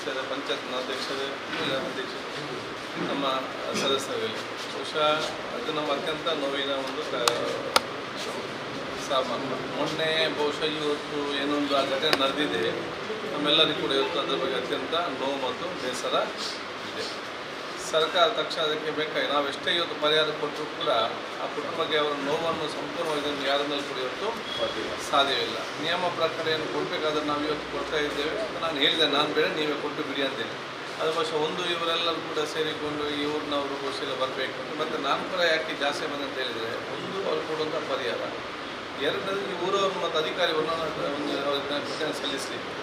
ಸದಸ್ಯರ ಪಂಚಾಯತ್ನ ಅಧ್ಯಕ್ಷರು ನಮ್ಮ ಸದಸ್ಯರಲ್ಲಿ ಬಹುಶಃ ಅದು ನಮ್ಮ ಅತ್ಯಂತ ನೋವಿನ ಒಂದು ಸಾಮಾನ್ಯ. ಮೊನ್ನೆ ಬಹುಶಃ ಇವತ್ತು ಏನೊಂದು ಆ ಘಟನೆ ನಡೆದಿದೆ, ನಮ್ಮೆಲ್ಲರಿಗೂ ಕೂಡ ಇವತ್ತು ಅದರ ಬಗ್ಗೆ ಅತ್ಯಂತ ನೋವು ಮತ್ತು ಬೇಸರ ಇದೆ. ಸರ್ಕಾರ ತಕ್ಷಣ ಅದಕ್ಕೆ ಬೇಕಾಗಿ ನಾವು ಎಷ್ಟೇ ಇವತ್ತು ಪರಿಹಾರ ಕೊಟ್ಟರೂ ಕೂಡ ಆ ಕುಟುಂಬಕ್ಕೆ ಅವರ ನೋವನ್ನು ಸಂಪೂರ್ಣವಾಗಿ ಯಾರನ್ನೂ ಕೂಡ ಇವತ್ತು ಸಾಧ್ಯವಿಲ್ಲ. ನಿಯಮ ಪ್ರಕಾರ ಏನು ಕೊಡಬೇಕಾದ್ರೆ ನಾವು ಇವತ್ತು ಕೊಡ್ತಾ ಇದ್ದೇವೆ. ನಾನು ಹೇಳಿದೆ, ನಾನು ಬೇಡ ನೀವೇ ಕೊಟ್ಟು ಬಿಡಿ ಅಂತೇಳಿ. ಅದು ಬಹುಶಃ ಒಂದು ಇವರೆಲ್ಲರೂ ಕೂಡ ಸೇರಿಕೊಂಡು ಈ ಊರಿನವರು ಬಹುಶಃ ಬರಬೇಕು. ಮತ್ತು ನಾನು ಕೂಡ ಯಾಕೆ ಜಾಸ್ತಿ ಬಂದ ಅಂತ ಹೇಳಿದರೆ, ಒಂದು ಅವ್ರು ಕೊಡುವಂಥ ಪರಿಹಾರ, ಎರಡನೇದು ಈ ಊರವರು ಮತ್ತು ಅಧಿಕಾರಿಗಳನ್ನು ಅವ್ರಿಗೆ ಸಲ್ಲಿಸಲಿಕ್ಕೆ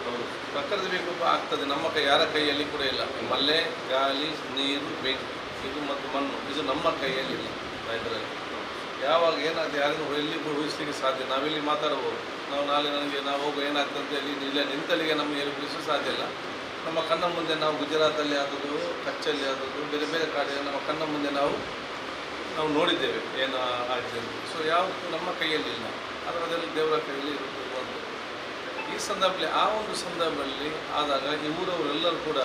ಪ್ರಕೃತಿ ವಿಕೋಪ ಆಗ್ತದೆ. ನಮ್ಮ ಕೈ ಯಾರ ಕೈಯಲ್ಲಿ ಕೂಡ ಇಲ್ಲ. ಮಳೆ, ಗಾಳಿ, ನೀರು, ಬೆಂಕಿ ಇದು ಮತ್ತು ಮಣ್ಣು ಇದು ನಮ್ಮ ಕೈಯಲ್ಲಿ ಇಲ್ಲ. ಇದರಲ್ಲಿ ಯಾವಾಗ ಏನಾಗ್ತದೆ ಯಾರಿಗೂ ಎಲ್ಲಿ ಊಹಿಸಲಿಕ್ಕೆ ಸಾಧ್ಯ. ನಾವೆಲ್ಲಿ ಮಾತಾಡಬಹುದು, ನಾವು ನಾಳೆ ನನಗೆ ನಾವು ಹೋಗುವ ಏನಾಗ್ತದೆ ಅಂತ ಹೇಳಿ ಇಲ್ಲ ನಿಂತಲ್ಲಿಗೆ ನಮಗೆ ಎದುರಿಸಲು ಸಾಧ್ಯ ಇಲ್ಲ. ನಮ್ಮ ಕಣ್ಣ ಮುಂದೆ ನಾವು ಗುಜರಾತಲ್ಲಿ ಆದದ್ದು, ಕಚ್ಚಲ್ಲಿ ಆದದ್ದು, ಬೇರೆ ಬೇರೆ ಕಡೆ ನಮ್ಮ ಕಣ್ಣ ಮುಂದೆ ನಾವು ನೋಡಿದ್ದೇವೆ ಏನು ಆಗಿದೆ. ಸೊ ಯಾವತ್ತೂ ನಮ್ಮ ಕೈಯಲ್ಲಿ ಇಲ್ಲ, ಅದರಲ್ಲಿ ದೇವರ ಕೈಯಲ್ಲಿ ಇರುತ್ತದೆ. ಈ ಸಂದರ್ಭದಲ್ಲಿ ಆ ಒಂದು ಸಂದರ್ಭದಲ್ಲಿ ಆದಾಗ ಈ ಊರವರೆಲ್ಲರೂ ಕೂಡ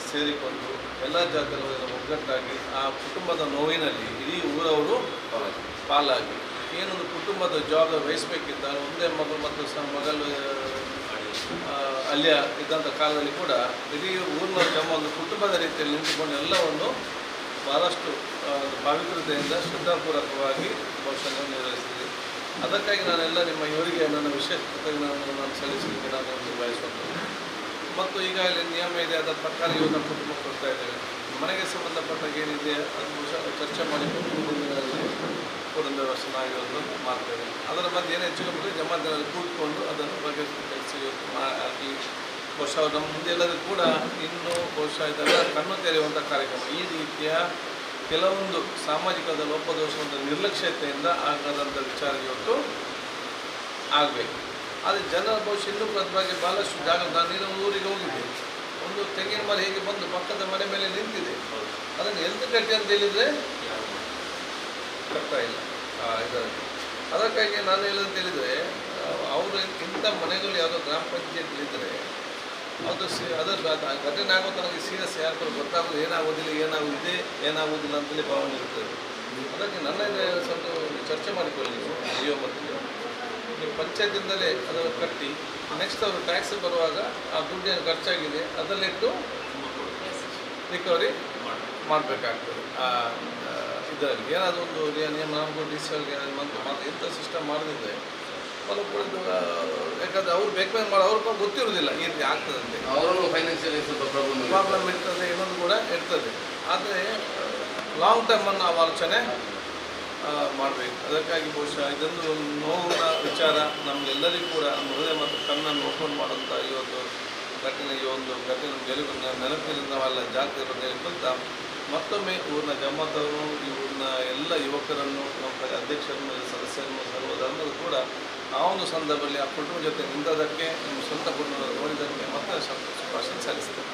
ಸೇರಿಕೊಂಡು ಎಲ್ಲ ಜಾತಿಯವರೆಲ್ಲ ಒಗ್ಗಟ್ಟಾಗಿ ಆ ಕುಟುಂಬದ ನೋವಿನಲ್ಲಿ ಇಡೀ ಊರವರು ಪಾಲಾಗಿ ಏನೊಂದು ಕುಟುಂಬದ ಜವಾಬ್ದಾರಿ ವಹಿಸಬೇಕಿದ್ದ ಒಂದೇ ಮಗಳು ಮತ್ತು ಮಗಳು ಅಲ್ಲಿಯ ಇದ್ದಂಥ ಕಾಲದಲ್ಲಿ ಕೂಡ ಇಡೀ ಊರಿನ ನಮ್ಮ ಒಂದು ಕುಟುಂಬದ ರೀತಿಯಲ್ಲಿ ನಿಂತುಕೊಂಡು ಎಲ್ಲವನ್ನು ಭಾಳಷ್ಟು ಪವಿತ್ರತೆಯಿಂದ ಶ್ರದ್ಧಾಪೂರ್ವಕವಾಗಿ ಬಹುಶಃ ನಿರ್ವಹಿಸ್ತೀವಿ. ಅದಕ್ಕಾಗಿ ನಾನೆಲ್ಲ ನಿಮ್ಮ ಇವರಿಗೆ ನನ್ನ ವಿಶೇಷ ಕೃತಜ್ಞತೆಯನ್ನು ನಾನು ಸಲ್ಲಿಸಲಿಕ್ಕೆ ನಾನು ಬಯಸುತ್ತೇನೆ. ಮತ್ತು ಈಗಾಗಲೇ ನಿಯಮ ಇದೆ, ಅದರ ಪ್ರಕಾರ ಇವತ್ತು ಕುಟುಂಬ ಕೊಡ್ತಾ ಇದ್ದೇವೆ. ಮನೆಗೆ ಸಂಬಂಧಪಟ್ಟಾಗ ಏನಿದೆ ಅದು ಬಹುಶಃ ಚರ್ಚೆ ಮಾಡಿಕೊಂಡು ಕೊಡುವ ವ್ಯವಸ್ಥೆ ನಾವಿರೋದು ಮಾಡ್ತೇವೆ. ಅದರ ಮಧ್ಯೆ ಏನು ಹೆಚ್ಚು ಕಮ್ಮಿ ಜಮಾದಲ್ಲಿ ಕೂತ್ಕೊಂಡು ಅದನ್ನು ಬಗೆಹರಿಸುವ ಕೆಲಸ ಇವತ್ತು ಆಗಿ ಬಹುಶಃ ನಮ್ಮ ಮುಂದೆ ಎಲ್ಲರಿಗೂ ಕೂಡ ಇನ್ನೂ ಬಹುಶಃ ಇದೆಲ್ಲ ಕಣ್ಣು ತೆರೆಯುವಂಥ ಕಾರ್ಯಕ್ರಮ. ಈ ರೀತಿಯ ಕೆಲವೊಂದು ಸಾಮಾಜಿಕದ ಲೋಪದೋಷದ ನಿರ್ಲಕ್ಷ್ಯತೆಯಿಂದ ಆಗದಂಥ ವಿಚಾರ ಇವತ್ತು ಆಗಬೇಕು. ಆದರೆ ಜನರ ಬಹುಶಃ ಇನ್ನೂ ಬಗ್ಗೆ ಭಾಳಷ್ಟು ಜಾಗ. ನಾನು ಊರಿಗೆ ಹೋಗಿದ್ದೆ, ಒಂದು ತೆಂಗಿನ ಮರ ಹೇಗೆ ಬಂದು ಪಕ್ಕದ ಮನೆ ಮೇಲೆ ನಿಂತಿದೆ, ಅದನ್ನು ಎಂತ ಕಟ್ಟಿ ಅಂತ ಹೇಳಿದರೆ ಕಟ್ತಾ ಇಲ್ಲ ಇದರಲ್ಲಿ. ಅದಕ್ಕಾಗಿ ನಾನು ಹೇಳೋದಂತ ಹೇಳಿದರೆ, ಅವರು ಇಂಥ ಮನೆಗಳು ಯಾವುದೋ ಗ್ರಾಮ ಪಂಚಾಯತ್ಲಿದ್ದರೆ ಅದು ಅದರ ಘಟನೆ ಆಗೋ ನನಗೆ ಸೀರಿಯಸ್ ಯಾರು ಗೊತ್ತಾಗೋದು, ಏನಾಗೋದಿಲ್ಲ ಏನಾಗೋದಿದೆ ಏನಾಗೋದಿಲ್ಲ ಅಂತೇಳಿ ಭಾವನೆ ಇರ್ತದೆ. ಅದಕ್ಕೆ ನನ್ನ ಸ್ವಲ್ಪ ಚರ್ಚೆ ಮಾಡಿಕೊಳ್ಳಿ ನೀವು ಮತ್ತು ನೀವು ಪಂಚಾಯತಿಂದಲೇ ಅದನ್ನು ಕಟ್ಟಿ ನೆಕ್ಸ್ಟ್ ಅವರು ಟ್ಯಾಕ್ಸ್ ಬರುವಾಗ ಆ ದುಡ್ಡೇನು ಖರ್ಚಾಗಿದೆ ಅದರಲ್ಲಿಟ್ಟು ರಿಕವರಿ ಮಾಡಬೇಕಾಗ್ತದೆ. ಇದರಲ್ಲಿ ಏನಾದರೂ ಒಂದು ನಿಯಮ ನಮಗೂ ಡಿಸಿಗೆ ಮತ್ತು ಇಂಥ ಸಿಸ್ಟಮ್ ಮಾಡದಿದ್ದರೆ ಅವರು ಕೂಡ ಯಾಕಂದರೆ ಅವ್ರು ಬೇಕಾದ್ರೆ ಮಾಡಿ ಅವ್ರಿಗೆ ಗೊತ್ತಿರೋದಿಲ್ಲ ಈ ರೀತಿ ಆಗ್ತದಂತೆ, ಅವರು ಫೈನಾನ್ಷಿಯಲಿ ಸ್ವಲ್ಪ ಪ್ರಾಬ್ಲಮ್ ಇರ್ತದೆ, ಇನ್ನೊಂದು ಕೂಡ ಇರ್ತದೆ. ಆದರೆ ಲಾಂಗ್ ಟರ್ಮನ್ನು ಆಲೋಚನೆ ಮಾಡಬೇಕು. ಅದಕ್ಕಾಗಿ ಬಹುಶಃ ಇದೊಂದು ನೋವಿನ ವಿಚಾರ ನಮಗೆಲ್ಲರಿಗೂ ಕೂಡ ಹೃದಯ ಮತ್ತು ಕಣ್ಣನ್ನು ಓಪನ್ ಮಾಡುವಂಥ ಈ ಒಂದು ಘಟನೆ, ಈ ಒಂದು ಘಟನೆ ನಮಗೆಲ್ಲರಿಗೂ ನೆನಪಿನಿಂದ ನಾವೆಲ್ಲ ಜಾಗ್ರತೆ ಇರೋದು ಹೇಳ್ಕೊಂತ ಮತ್ತೊಮ್ಮೆ ಊರಿನ ಜಮಾತವರು ಈ ಊರಿನ ಎಲ್ಲ ಯುವಕರನ್ನು ನಮ್ಮ ಅಧ್ಯಕ್ಷರನ್ನು ಸದಸ್ಯರನ್ನು ಸರ್ವಧರ್ಮರು ಕೂಡ ಆ ಒಂದು ಸಂದರ್ಭದಲ್ಲಿ ಆ ಕುಟುಂಬದ ಜೊತೆ ನಿಂತದಕ್ಕೆ ನಿಮ್ಮ ಸ್ವಂತ ಕುಟುಂಬ ನೋಡಿದ್ದಕ್ಕೆ ಮತ್ತೆ ಶುಭಾಶಯ ಸಲ್ಲಿಸ್ತೇನೆ.